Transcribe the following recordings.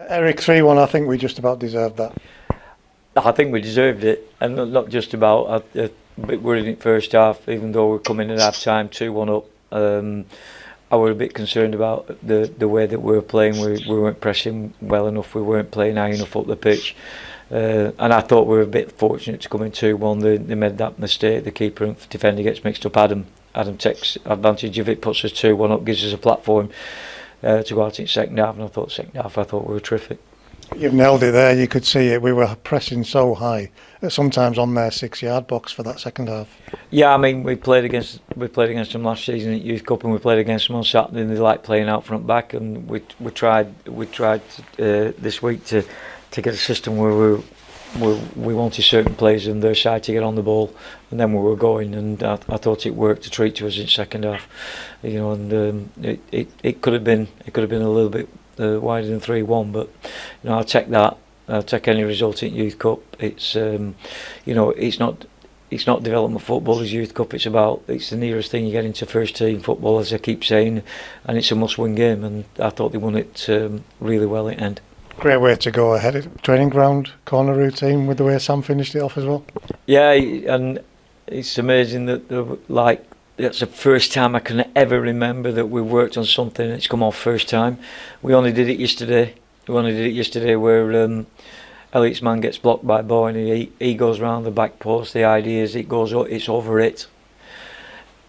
Eric, 3-1, I think we just about deserved that. I think we deserved it, and not just about. A bit worried in the first half, even though we're coming at half time 2-1 up. I was a bit concerned about the way that we were playing. We weren't pressing well enough. We weren't playing high enough up the pitch. And I thought we were a bit fortunate to come in 2-1. They made that mistake. The keeper and defender gets mixed up. Adam takes advantage of it, puts us 2-1 up, gives us a platform to go out in second half. And I thought we were terrific. You've nailed it there. You could see it. We were pressing so high, sometimes on their 6-yard box for that second half. Yeah, I mean we played against them last season at Youth Cup, and we played against them on Saturday. And they like playing out front back, and we tried this week to get a system where we wanted certain players on their side to get on the ball, and then we were going. And I thought it worked a treat to us in second half, And it could have been a little bit wider than 3-1, but I'll take that. I'll take any result in Youth Cup. It's it's not development football as Youth Cup. It's the nearest thing you get into first team football, as I keep saying, and it's a must-win game. And I thought they won it really well at the end. Great way to go ahead of training ground corner routine with the way Sam finished it off as well. Yeah, and it's amazing that that's the first time I can ever remember that we worked on something and it's come off first time. We only did it yesterday. Where Elliot's man gets blocked by Boy and he goes round the back post. The idea is it's over it.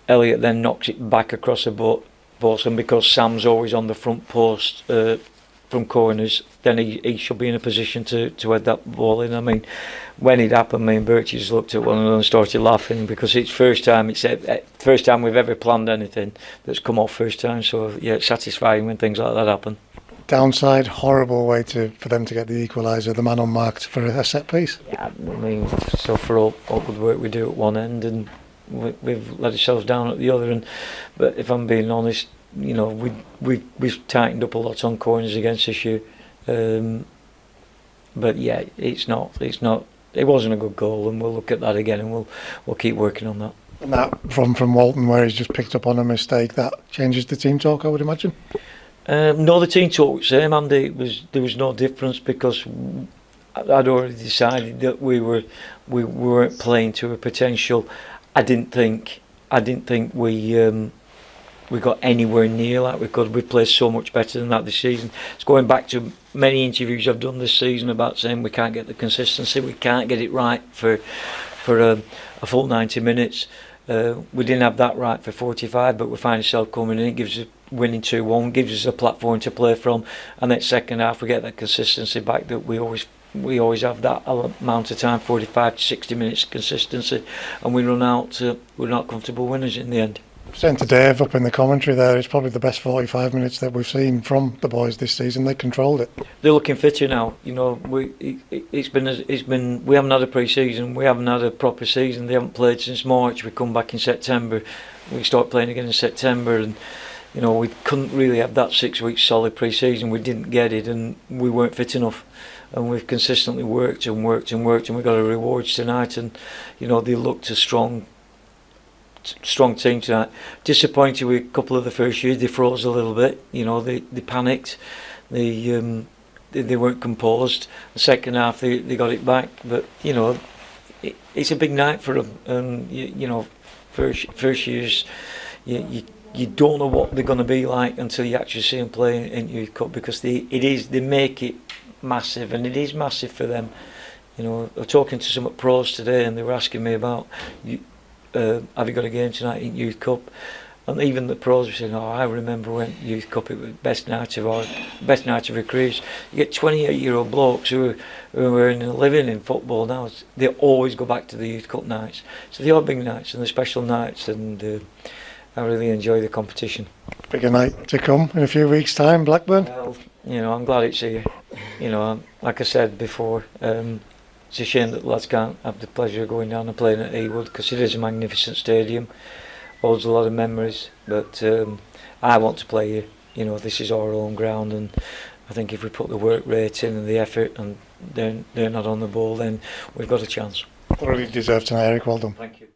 Elliot then knocks it back across the post, and because Sam's always on the front post from corners, then he should be in a position to head that ball in. I mean, when it happened, me and Birchie just looked at one another and started laughing, because it's first time we've ever planned anything that's come off first time. So yeah, it's satisfying when things like that happen. Downside, horrible way for them to get the equaliser, the man unmarked for a set piece. Yeah, I mean, so for all good work we do at one end, and we've let ourselves down at the other. But if I'm being honest, we've tightened up a lot on corners against this year. But yeah, it wasn't a good goal, and we'll look at that again, and we'll keep working on that. And that from Walton, where he's just picked up on a mistake, that changes the team talk, I would imagine. No, the team talk was the same, Andy. There was no difference, because I'd already decided that we weren't playing to a potential. I didn't think we got anywhere near like we could. We played so much better than that this season. It's going back to many interviews I've done this season about saying we can't get the consistency, we can't get it right for a full 90 minutes. We didn't have that right for 45, but we find ourselves coming in. It gives us winning 2-1, gives us a platform to play from, and then second half we get that consistency back that we always have, that amount of time, 45 to 60 minutes consistency, and we run out. We're not comfortable winners in the end. Saying to Dave up in the commentary there, it's probably the best 45 minutes that we've seen from the boys this season. They controlled it. They're looking fitter now. It's been. We haven't had a pre-season. We haven't had a proper season. They haven't played since March. We come back in September. We start playing again in September, and we couldn't really have that 6 weeks solid pre-season. We didn't get it, and we weren't fit enough. And we've consistently worked, and we got our rewards tonight. And they looked a strong team tonight. Disappointed with a couple of the first years. They froze a little bit. They panicked. They weren't composed. The second half they got it back. But it's a big night for them. And first years you don't know what they're going to be like until you actually see them play in Youth Cup, because they make it massive, and it is massive for them. I was talking to some pros today, and they were asking me about, have you got a game tonight in Youth Cup? And even the pros were saying, I remember when Youth Cup, it was best night of our careers. You get 28-year-old blokes who are earning a living in football now. They always go back to the Youth Cup nights. So they are big nights, and they're special nights, and I really enjoy the competition. Bigger night to come in a few weeks' time, Blackburn. Well, I'm glad it's here. Like I said before, it's a shame that the lads can't have the pleasure of going down and playing at Ewood, because it is a magnificent stadium, holds a lot of memories. But I want to play here. This is our own ground, and I think if we put the work rate in and the effort, and they're not on the ball, then we've got a chance. Thoroughly deserved tonight, Eric. Well done. Thank you.